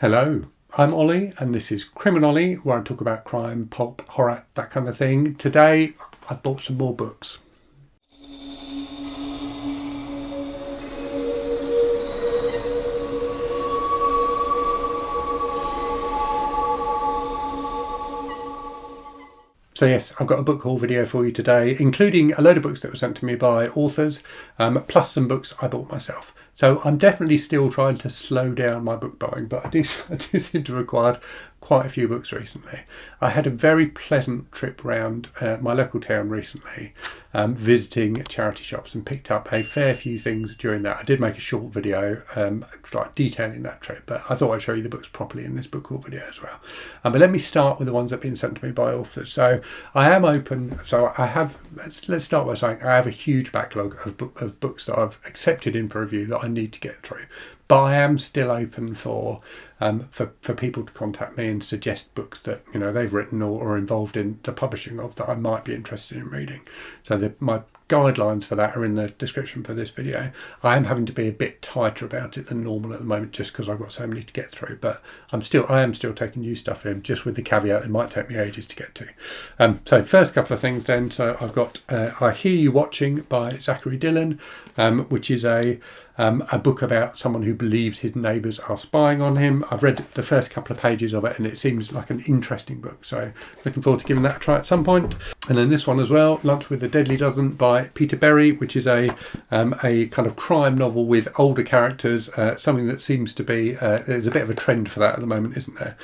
Hello, I'm Ollie and this is Criminolly, where I talk about crime, pulp, horror, that kind of thing. Today I bought some more books. So yes, I've got a book haul video for you today, including a load of books that were sent to me by authors, plus some books I bought myself. So I'm definitely still trying to slow down my book buying, but I do seem to have acquired quite a few books recently. I had a very pleasant trip around my local town recently, visiting charity shops, and picked up a fair few things during that. I did make a short video like detailing that trip, but I thought I'd show you the books properly in this book haul video as well. But let me start with the ones that have been sent to me by authors. So I am open. So I have. Let's start by saying I have a huge backlog of books that I've accepted in for review that I need to get through. But I am still open for people to contact me and suggest books that they've written or are involved in the publishing of that I might be interested in reading. So my guidelines for that are in the description for this video. I am having to be a bit tighter about it than normal at the moment, just because I've got so many to get through. But I am still taking new stuff in, just with the caveat it might take me ages to get to. So first couple of things then. So I've got I Hear You Watching by Zachary Dillon, which is a book about someone who believes his neighbours are spying on him. I've read the first couple of pages of it and it seems like an interesting book, so looking forward to giving that a try at some point. And then this one as well, Lunch with the Deadly Dozen by Peter Berry, which is a kind of crime novel with older characters, something that seems to be, there's a bit of a trend for that at the moment, isn't there?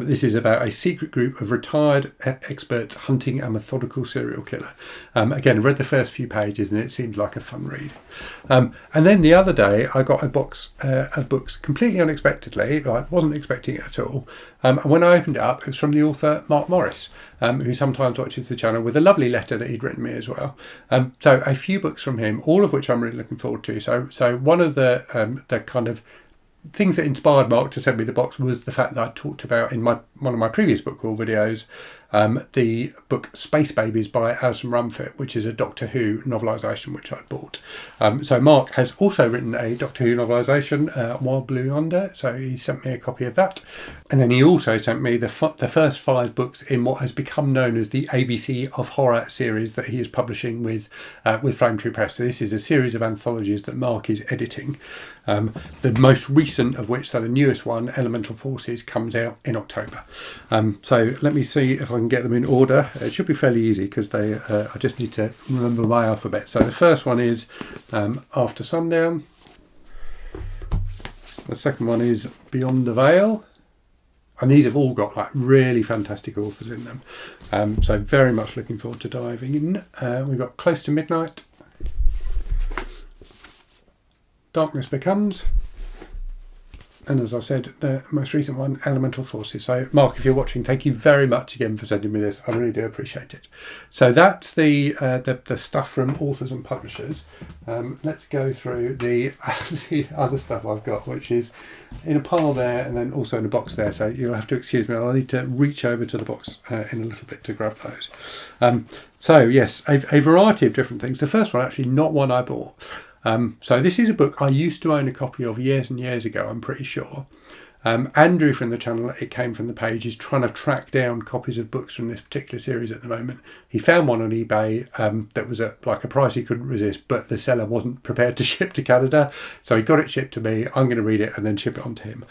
This is about a secret group of retired experts hunting a methodical serial killer. Again, I read the first few pages and it seems like a fun read. And then the other day I got a box of books completely unexpectedly. I wasn't expecting it at all. And when I opened it up, it was from the author Mark Morris, who sometimes watches the channel, with a lovely letter that he'd written me as well. So a few books from him, all of which I'm really looking forward to. So one of the kind of things that inspired Mark to send me the box was the fact that I talked about in one of my previous book haul videos, the book Space Babies by Alison Rumfitt, which is a Doctor Who novelisation which I bought. So Mark has also written a Doctor Who novelisation, Wild Blue Yonder, so he sent me a copy of that. And then he also sent me the first 5 books in what has become known as the ABC of Horror series that he is publishing with Flame Tree Press. So this is a series of anthologies that Mark is editing. The most recent of which, so the newest one, Elemental Forces, comes out in October. So let me see if I can get them in order. It should be fairly easy because I just need to remember my alphabet. So the first one is After Sundown. The second one is Beyond the Veil. And these have all got like really fantastic authors in them. So very much looking forward to diving in. We've got Close to Midnight. Darkness Becomes, and as I said, the most recent one, Elemental Forces. So Mark, if you're watching, thank you very much again for sending me this. I really do appreciate it. So that's the stuff from authors and publishers. Let's go through the other stuff I've got, which is in a pile there and then also in a box there. So you'll have to excuse me, I'll need to reach over to the box in a little bit to grab those. So yes, a variety of different things. The first one, actually not one I bought. So this is a book I used to own a copy of years and years ago, I'm pretty sure. Andrew from the channel It Came From The Page is trying to track down copies of books from this particular series at the moment. He found one on eBay that was at like a price he couldn't resist, but the seller wasn't prepared to ship to Canada, so he got it shipped to me. I'm going to read it and then ship it on to him.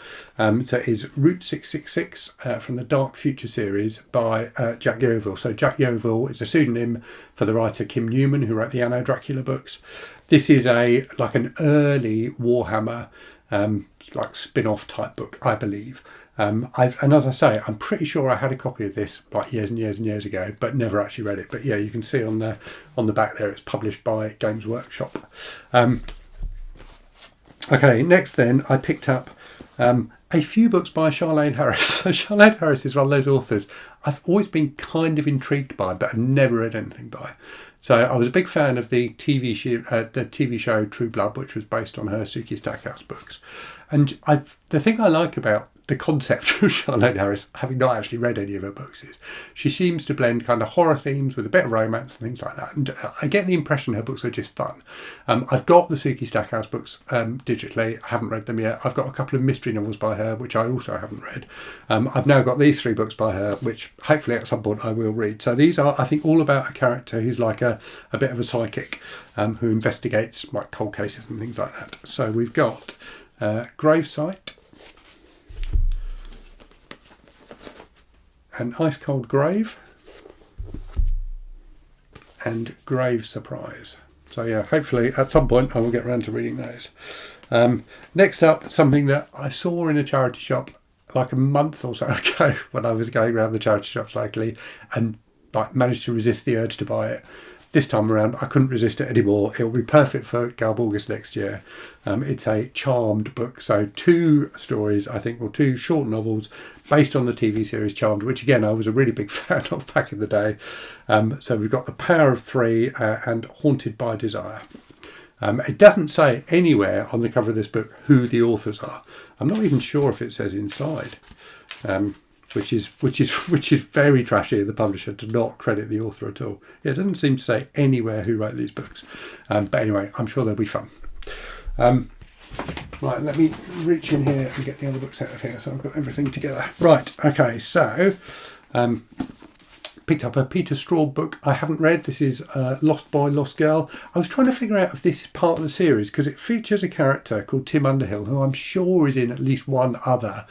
So it is Route 666 from the Dark Future series by Jack Yeovil. So Jack Yeovil is a pseudonym for the writer Kim Newman, who wrote the Anno Dracula books. This is like an early Warhammer like spin-off type book, I believe. And as I say, I'm pretty sure I had a copy of this like years and years and years ago, but never actually read it. But yeah, you can see on the back there, it's published by Games Workshop. Okay, next then I picked up a few books by Charlaine Harris. So Charlaine Harris is one of those authors I've always been kind of intrigued by, but I've never read anything by. So I was a big fan of the TV show True Blood, which was based on her Sookie Stackhouse books. And the thing I like about the concept of Charlotte Harris, having not actually read any of her books, is she seems to blend kind of horror themes with a bit of romance and things like that. And I get the impression her books are just fun. I've got the Suki Stackhouse books digitally. I haven't read them yet. I've got a couple of mystery novels by her, which I also haven't read. I've now got these 3 books by her, which hopefully at some point I will read. So these are, I think, all about a character who's like a bit of a psychic who investigates like cold cases and things like that. So we've got Gravesite, An Ice Cold Grave, and Grave Surprise. So yeah, hopefully at some point I will get around to reading those. Next up, something that I saw in a charity shop like a month or so ago when I was going around the charity shops locally, and like managed to resist the urge to buy it. This time around, I couldn't resist it anymore. It will be perfect for Galborgus next year. It's a Charmed book. So 2 stories, I think, or 2 short novels based on the TV series Charmed, which again, I was a really big fan of back in the day. So we've got The Power of 3 and Haunted by Desire. It doesn't say anywhere on the cover of this book who the authors are. I'm not even sure if it says inside. Which is very trashy of the publisher to not credit the author at all. Yeah, it doesn't seem to say anywhere who wrote these books. But anyway, I'm sure they'll be fun. Right, let me reach in here and get the other books out of here so I've got everything together. Right, okay, so picked up a Peter Straub book I haven't read. This is Lost Boy, Lost Girl. I was trying to figure out if this is part of the series because it features a character called Tim Underhill, who I'm sure is in at least one other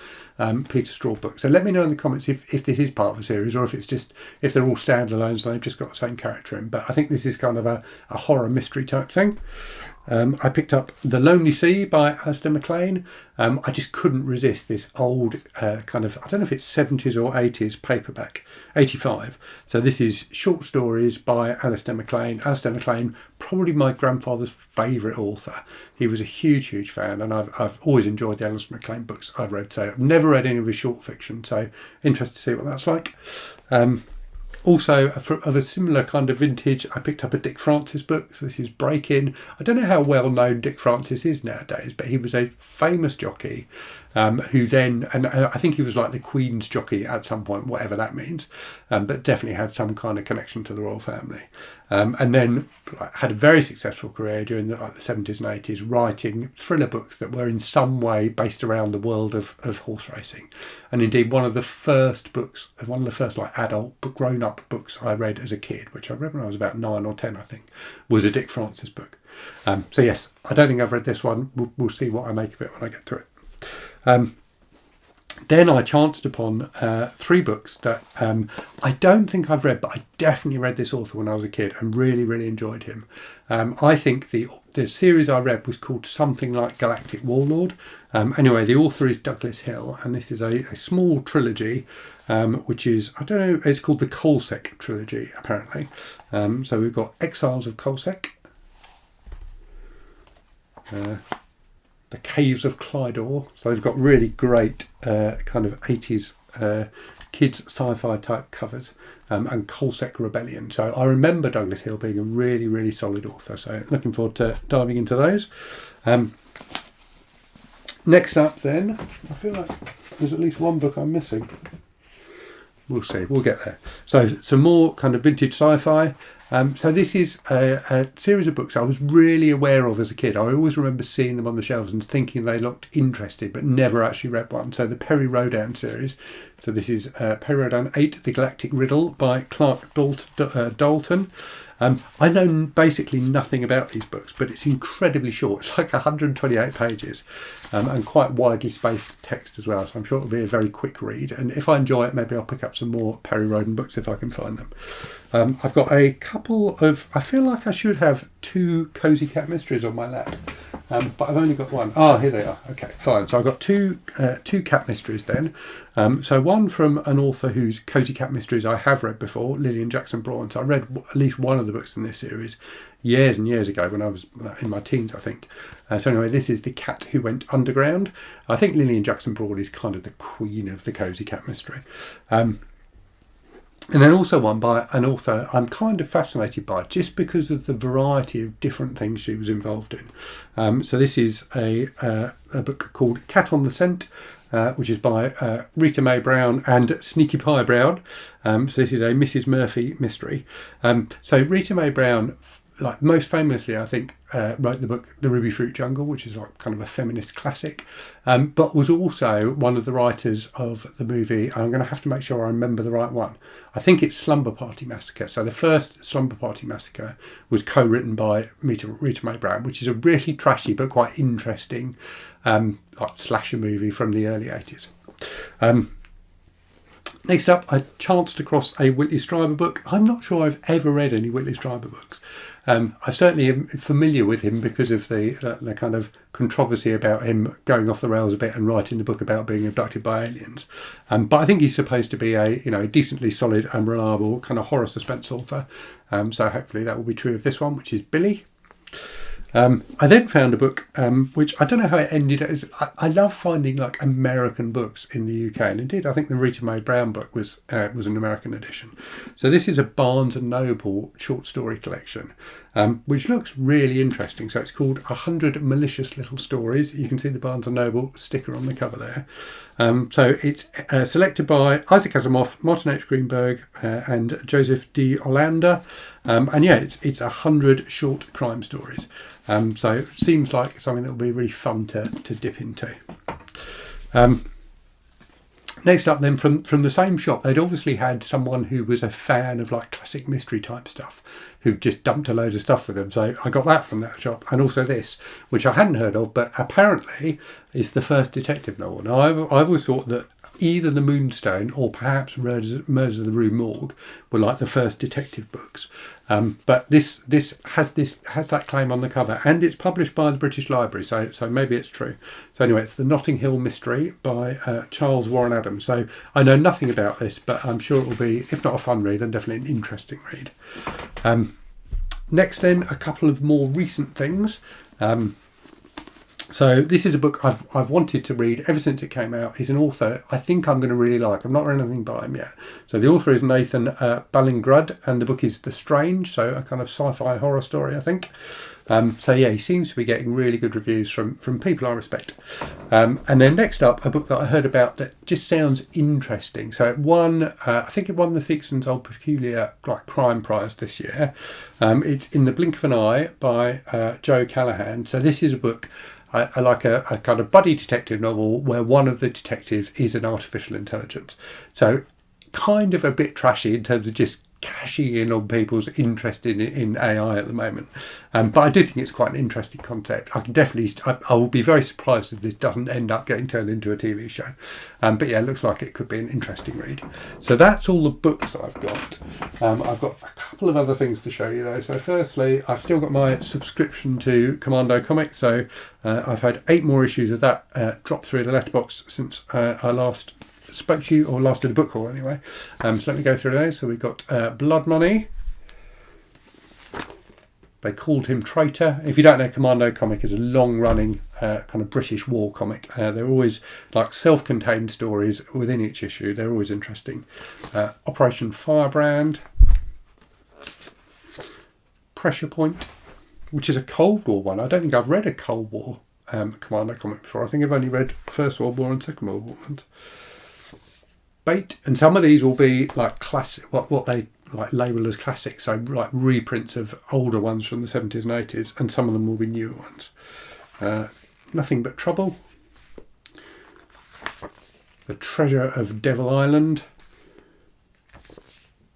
Peter Straub book. So let me know in the comments if this is part of the series or if it's just, if they're all standalones and they've just got the same character in. But I think this is kind of a horror mystery type thing. I picked up The Lonely Sea by Alistair MacLean. I just couldn't resist this old kind of, I don't know if it's 70s or 80s paperback, 85. So this is short stories by Alistair MacLean. Alistair MacLean, probably my grandfather's favourite author. He was a huge fan, and I've always enjoyed the Alistair MacLean books I've read. So I've never read any of his short fiction, so interested to see what that's like. Also, of a similar kind of vintage, I picked up a Dick Francis book. So this is Break-In. I don't know how well known Dick Francis is nowadays, but he was a famous jockey who then, and I think he was like the Queen's jockey at some point, whatever that means, but definitely had some kind of connection to the royal family. And then had a very successful career during the 70s and 80s, writing thriller books that were in some way based around the world of horse racing. And indeed, one of the first like adult grown-up books I read as a kid, which I read when I was about 9 or 10, I think, was a Dick Francis book. So yes, I don't think I've read this one. We'll see what I make of it when I get to it. Then I chanced upon 3 books that I don't think I've read, but I definitely read this author when I was a kid and really enjoyed him. I think the series I read was called something like Galactic Warlord. Anyway, the author is Douglas Hill, and this is a small trilogy, which is, I don't know, it's called the Colsec trilogy, apparently. So we've got Exiles of Colsec, The Caves of Clydor. So they've got really great kind of 80s kids sci-fi type covers, and Colsec Rebellion. So I remember Douglas Hill being a really solid author. So looking forward to diving into those. Next up then, I feel like there's at least one book I'm missing. We'll see, we'll get there. So some more kind of vintage sci-fi. So this is a series of books I was really aware of as a kid. I always remember seeing them on the shelves and thinking they looked interesting, but never actually read one. So the Perry Rhodan series. So this is Perry Rhodan 8, The Galactic Riddle by Clark Dalton. I know basically nothing about these books, but it's incredibly short. It's like 128 pages and quite widely spaced text as well. So I'm sure it'll be a very quick read. And if I enjoy it, maybe I'll pick up some more Perry Rhodan books if I can find them. I've got a couple of, I feel like I should have 2 Cozy Cat Mysteries on my lap. But I've only got one. Ah, here they are. Okay, fine. So I've got two cat mysteries then. So one from an author whose Cozy Cat Mysteries I have read before, Lillian Jackson Braun. So I read at least one of the books in this series years and years ago when I was in my teens, I think. So anyway, this is The Cat Who Went Underground. I think Lillian Jackson Braun is kind of the queen of the Cozy Cat Mystery. And then also one by an author I'm kind of fascinated by just because of the variety of different things she was involved in. So this is a book called Cat on the Scent which is by Rita Mae Brown and Sneaky Pie Brown. So this is a Mrs. Murphy mystery. So Rita Mae Brown, like most famously, I think, wrote the book The Ruby Fruit Jungle, which is like kind of a feminist classic, but was also one of the writers of the movie. I'm going to have to make sure I remember the right one. I think it's Slumber Party Massacre. So the first Slumber Party Massacre was co-written by Rita Mae Brown, which is a really trashy but quite interesting like slasher movie from the early 80s. Next up, I chanced across a Whitley Strieber book. I'm not sure I've ever read any Whitley Strieber books. I certainly am familiar with him because of the kind of controversy about him going off the rails a bit and writing the book about being abducted by aliens. But I think he's supposed to be a decently solid and reliable kind of horror suspense author. So hopefully that will be true of this one, which is Billy. I then found a book which I don't know how it ended. I love finding like American books in the UK, and indeed I think the Rita Mae Brown book was an American edition. So this is a Barnes and Noble short story collection, which looks really interesting. So it's called 100 Malicious Little Stories. You can see the Barnes and Noble sticker on the cover there. So it's selected by Isaac Asimov, Martin H. Greenberg, and Joseph D. Olander. And yeah, it's 100 short crime stories. So it seems like something that will be really fun to dip into. Next up then, from the same shop, they'd obviously had someone who was a fan of like classic mystery type stuff, who just dumped a load of stuff with them. So I got that from that shop, and also this, which I hadn't heard of, but apparently is the first detective novel. Now I've always thought that either The Moonstone or perhaps Murders of the Rue Morgue were like the first detective books. But this has that claim on the cover, and it's published by the British Library, so maybe it's true. So anyway, it's The Notting Hill Mystery by Charles Warren Adams. So I know nothing about this, but I'm sure it will be, if not a fun read, then definitely an interesting read. Next then, a couple of more recent things. So this is a book I've wanted to read ever since it came out. He's an author I think I'm going to really like. I've not read anything by him yet. So the author is Nathan Ballingrud, and the book is The Strange, so a kind of sci-fi horror story, I think. So yeah, he seems to be getting really good reviews from people I respect. And then next up, a book that I heard about that just sounds interesting. So it won, I think it won the Theakson's Old Peculiar Crime Prize this year. It's In the Blink of an Eye by Joe Callahan. So this is a book I like a kind of buddy detective novel where one of the detectives is an artificial intelligence. So kind of a bit trashy in terms of just cashing in on people's interest in AI at the moment. But I do think it's quite an interesting concept. I will be very surprised if this doesn't end up getting turned into a TV show. But yeah, it looks like it could be an interesting read. So that's all the books I've got. I've got a couple of other things to show you though. So firstly, I've still got my subscription to Commando Comics. So I've had 8 more issues of that drop through the letterbox since I last spoke to you, or last did a book haul anyway. So let me go through those. So we've got Blood Money. They called him Traitor. If you don't know, Commando comic is a long-running kind of British war comic. They're always like self-contained stories within each issue. They're always interesting. Operation Firebrand. Pressure Point, which is a Cold War one. I don't think I've read a Cold War Commando comic before. I think I've only read First World War and Second World War ones. Bait, and some of these will be like classic, what they like label as classics, so like reprints of older ones from the 70s and 80s, and some of them will be newer ones. Nothing But Trouble, The Treasure of Devil Island,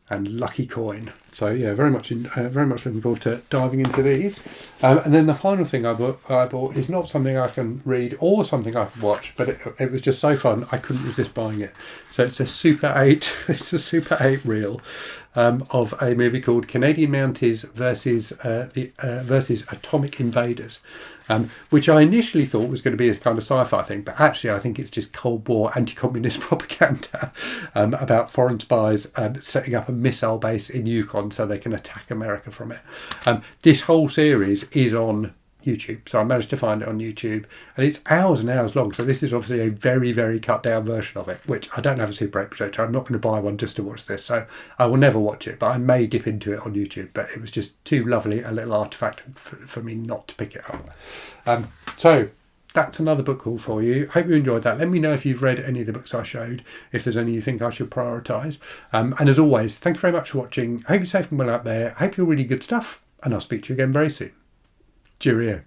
and Lucky Coin. So yeah, very much looking forward to diving into these. And then the final thing I bought is not something I can read or something I can watch, but it was just so fun I couldn't resist buying it. So it's a Super 8. It's a Super 8 reel of a movie called Canadian Mounties versus Atomic Invaders. Which I initially thought was going to be a kind of sci-fi thing, but actually I think it's just Cold War anti-communist propaganda about foreign spies setting up a missile base in Yukon so they can attack America from it. This whole series is on YouTube, so I managed to find it on YouTube, and it's hours and hours long. So this is obviously a very, very cut down version of it, which I don't have a Super 8 projector. I'm not going to buy one just to watch this, so I will never watch it, but I may dip into it on YouTube. But it was just too lovely a little artifact for me not to pick it up. So that's another book haul for you. Hope you enjoyed that. Let me know if you've read any of the books I showed, if there's any you think I should prioritise. And as always, thank you very much for watching. I hope you're safe and well out there. I hope you're reading good stuff, and I'll speak to you again very soon. Cheerio.